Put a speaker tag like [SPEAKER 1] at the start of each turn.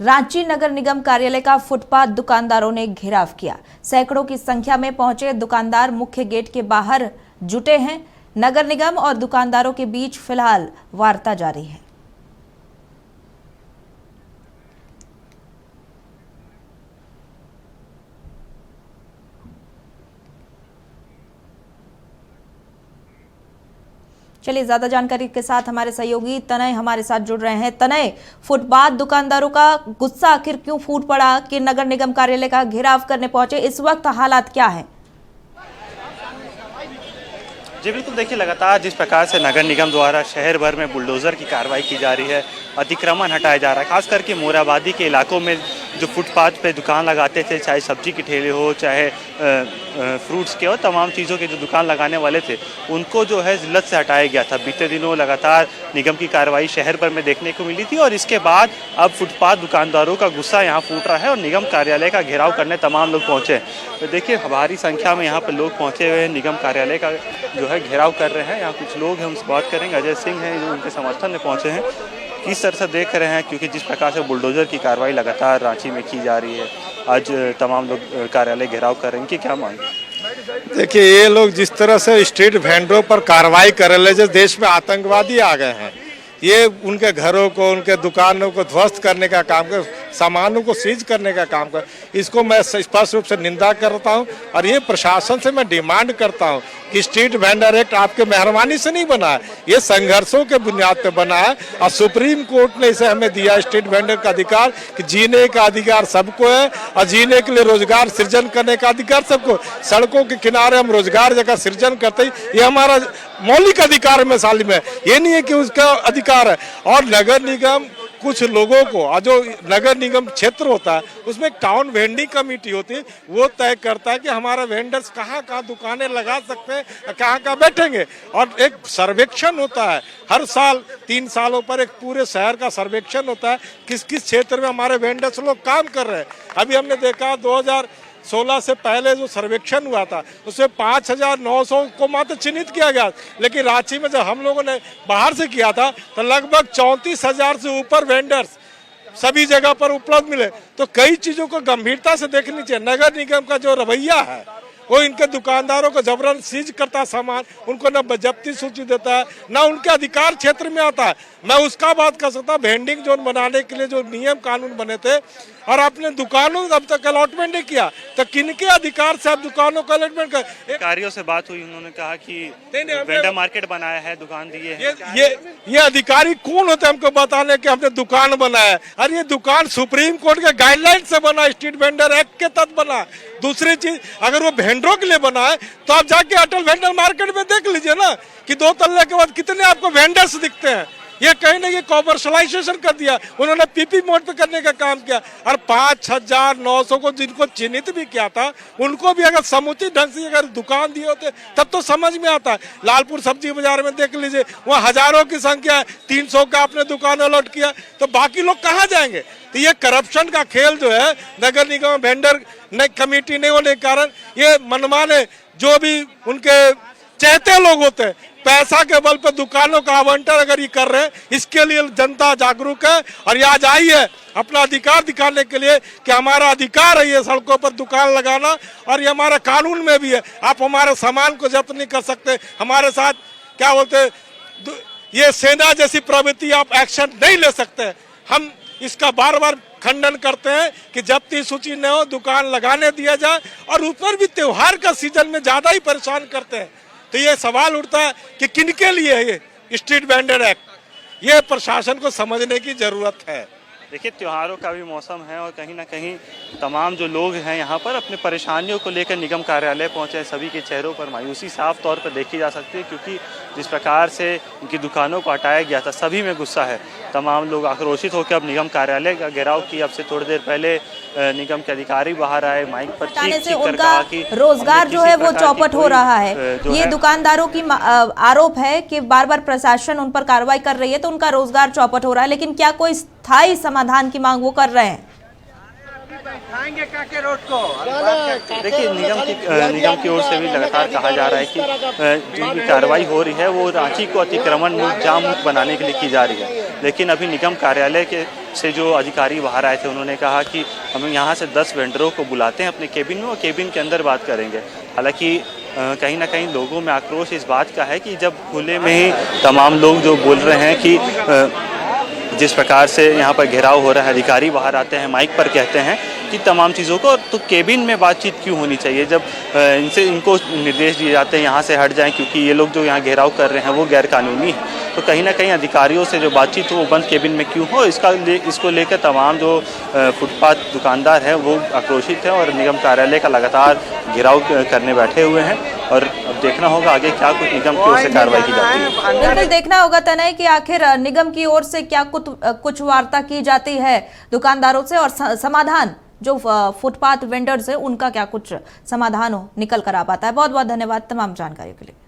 [SPEAKER 1] रांची नगर निगम कार्यालय का फुटपाथ दुकानदारों ने घेराव किया। सैकड़ों की संख्या में पहुंचे दुकानदार मुख्य गेट के बाहर जुटे हैं। नगर निगम और दुकानदारों के बीच फिलहाल वार्ता जारी है। चलिए ज्यादा जानकारी के साथ हमारे सहयोगी तनय हमारे साथ जुड़ रहे हैं। तनय, फुटपाथ दुकानदारों का गुस्सा आखिर क्यों फूट पड़ा कि नगर निगम कार्यालय का घेराव करने पहुंचे? इस वक्त हालात क्या है?
[SPEAKER 2] जी बिल्कुल, देखिए लगातार जिस प्रकार से नगर निगम द्वारा शहर भर में बुलडोजर की कार्रवाई की जा रही है, अतिक्रमण हटाया जा रहा है, खास करके मोराबादी के इलाकों में जो फुटपाथ पे दुकान लगाते थे, चाहे सब्जी के ठेले हो, चाहे फ्रूट्स के हो, तमाम चीज़ों के जो दुकान लगाने वाले थे उनको जो है जिल्लत से हटाया गया था। बीते दिनों लगातार निगम की कार्रवाई शहर भर में देखने को मिली थी और इसके बाद अब फुटपाथ दुकानदारों का गुस्सा यहाँ फूट रहा है और निगम कार्यालय का घेराव करने तमाम लोग पहुँचे। तो देखिए भारी संख्या में यहाँ पर लोग पहुँचे हुए हैं, निगम कार्यालय का जो है घेराव कर रहे हैं। यहाँ कुछ लोग हैं, उनसे बात करेंगे। अजय सिंह हैं जो उनके समर्थन में पहुँचे हैं। किस तरह से देख रहे हैं, क्योंकि जिस प्रकार से बुलडोजर की कार्रवाई लगातार रांची में की जा रही है, आज तमाम लोग कार्यालय घेराव कर रहे हैं, कि क्या मांग?
[SPEAKER 3] देखिए, ये लोग जिस तरह से स्ट्रीट वेंडरों पर कार्रवाई कर रहे हैं, जो देश में आतंकवादी आ गए हैं, ये उनके घरों को, उनके दुकानों को ध्वस्त करने का काम कर, सामानों को सीज करने का काम कर, इसको मैं स्पष्ट रूप से निंदा करता हूं। और ये प्रशासन से मैं डिमांड करता हूं कि स्ट्रीट वेंडर एक्ट आपके मेहरबानी से नहीं बना है, ये संघर्षों के बुनियाद पर बना है और सुप्रीम कोर्ट ने इसे हमें दिया स्ट्रीट वेंडर का अधिकार कि जीने का अधिकार सबको है और जीने के लिए रोजगार सृजन करने का अधिकार सबको। सड़कों के किनारे हम रोजगार जगह सृजन करते ही ये हमारा मौलिक अधिकार में शामिल है, ये नहीं है कि उसका अधिकार है। और नगर निगम कुछ लोगों को, जो नगर निगम क्षेत्र होता है उसमें एक टाउन वेंडिंग कमेटी होती है, वो तय करता है कि हमारा वेंडर्स कहाँ कहाँ दुकानें लगा सकते हैं, कहाँ कहाँ बैठेंगे। और एक सर्वेक्षण होता है हर साल, 3 सालों पर एक पूरे शहर का सर्वेक्षण होता है, किस किस क्षेत्र में हमारे वेंडर्स लोग काम कर रहे हैं। अभी हमने देखा 2016 से पहले जो सर्वेक्षण हुआ था उसमें 5,900 को मात्र चिन्हित किया गया, लेकिन रांची में जब हम लोगों ने बाहर से किया था तो लगभग 34,000 से ऊपर वेंडर्स सभी जगह पर उपलब्ध मिले। तो कई चीजों को गंभीरता से देखनी चाहिए। नगर निगम का जो रवैया है वो इनके दुकानदारों को जबरन सीज करता है सामान, उनको न जब्ती सूची देता है, न उनके अधिकार क्षेत्र में आता है। मैं उसका बात कर सकता हूँ, वेंडिंग जोन बनाने के लिए जो नियम कानून बने थे और आपने दुकानों अब तक अलॉटमेंट नहीं किया, तो किनके अधिकार से आप दुकानों का अलॉटमेंट कर?
[SPEAKER 2] अधिकारियों से बात हुई, उन्होंने कहा कि वेंडर मार्केट बनाया है, दुकान दी है।
[SPEAKER 3] ये अधिकारी कौन होते हैं हमको बताने के हमने दुकान बनाया है? अरे ये दुकान सुप्रीम कोर्ट के गाइडलाइन से बना, स्ट्रीट वेंडर एक्ट के तहत बना। दूसरी चीज, अगर वो वेंडरों के लिए बना है तो आप जाके अटल वेंडर मार्केट में देख लीजिए ना कि 2 तल्ले के बाद कितने आपको वेंडर्स दिखते हैं। ये कहीं ना कहीं कॉमर्शलाइजेशन कर दिया उन्होंने, पीपी मोड पे करने का काम किया। और 5,900 को जिनको चिन्हित भी किया था उनको भी अगर समुचित ढंग से अगर दुकान दिए होते तब तो समझ में आता है। लालपुर सब्जी बाजार में देख लीजिए, वहाँ हजारों की संख्या है, 300 का आपने दुकान अलॉट किया, तो बाकी लोग कहाँ जाएंगे? तो ये करप्शन का खेल जो है नगर निगम वेंडर कमेटी नहीं होने के कारण, ये मनमाने जो भी उनके चहते लोग होते हैं पैसा के बल पर दुकानों का आवंटन अगर ये कर रहे हैं, इसके लिए जनता जागरूक है और ये आज आई है अपना अधिकार दिखाने के लिए कि हमारा अधिकार है ये सड़कों पर दुकान लगाना और ये हमारा कानून में भी है। आप हमारे सामान को जब्त नहीं कर सकते, हमारे साथ क्या बोलते ये सेना जैसी प्रवृत्ति आप एक्शन नहीं ले सकते। हम इसका बार बार खंडन करते हैं कि जब्ती सूची न हो, दुकान लगाने दिया जाए। और ऊपर भी त्योहार का सीजन में ज्यादा ही परेशान करते हैं। तो ये सवाल उठता है कि किनके लिए है ये स्ट्रीट वेंडर एक्ट? ये प्रशासन को समझने की जरूरत है।
[SPEAKER 2] देखिए, त्योहारों का भी मौसम है और कहीं ना कहीं तमाम जो लोग हैं यहाँ पर अपने परेशानियों को लेकर निगम कार्यालय पहुँचे हैं। सभी के चेहरों पर मायूसी साफ तौर पर देखी जा सकती है, क्योंकि जिस प्रकार से उनकी दुकानों को हटाया गया था सभी में गुस्सा है। तमाम लोग आक्रोशित होकर अब निगम कार्यालय का घेराव किया। अब से थोड़ी देर पहले निगम के अधिकारी बाहर आए, माइक पर चीख कर कहा कि
[SPEAKER 1] रोजगार जो है वो चौपट हो रहा है। ये दुकानदारों की आरोप है कि बार बार प्रशासन उन पर कार्रवाई कर रही है तो उनका रोजगार चौपट हो रहा है, लेकिन क्या कोई स्थायी समाधान की मांग वो कर रहे हैं?
[SPEAKER 2] देखिए, निगम की ओर से भी लगातार कहा जा रहा है कि जो भी कार्रवाई हो रही है वो रांची को अतिक्रमण मुक्त, जाम मुक्त बनाने के लिए की जा रही है। लेकिन अभी निगम कार्यालय के से जो अधिकारी बाहर आए थे उन्होंने कहा कि हम यहाँ से 10 वेंडरों को बुलाते हैं अपने केबिन में और केबिन के अंदर बात करेंगे। हालांकि कहीं ना कहीं लोगों में आक्रोश इस बात का है कि जब खुले में ही तमाम लोग जो बोल रहे हैं कि जिस प्रकार से यहाँ पर घेराव हो रहा है, अधिकारी बाहर आते हैं माइक पर कहते हैं कि तमाम चीज़ों को, तो केबिन में बातचीत क्यों होनी चाहिए जब इनको निर्देश दिए जाते हैं यहाँ से हट जाएं क्योंकि ये लोग जो यहाँ घेराव कर रहे हैं वो गैर कानूनी है। तो कहीं ना कहीं अधिकारियों से जो बातचीत हो वो बंद केबिन में क्यों हो, इसको लेकर तमाम जो फुटपाथ दुकानदार हैं वो आक्रोशित हैं और निगम कार्यालय का लगातार घेराव करने बैठे हुए हैं। और अब देखना होगा आगे क्या कुछ निगम की ओर से कार्रवाई की जाती है।
[SPEAKER 1] बिल्कुल देखना होगा तनय कि आखिर निगम की ओर से क्या कुछ वार्ता की जाती है दुकानदारों से और समाधान जो फुटपाथ वेंडर्स है उनका क्या कुछ समाधान हो निकल कर आ पाता है। बहुत बहुत धन्यवाद तमाम जानकारी के लिए।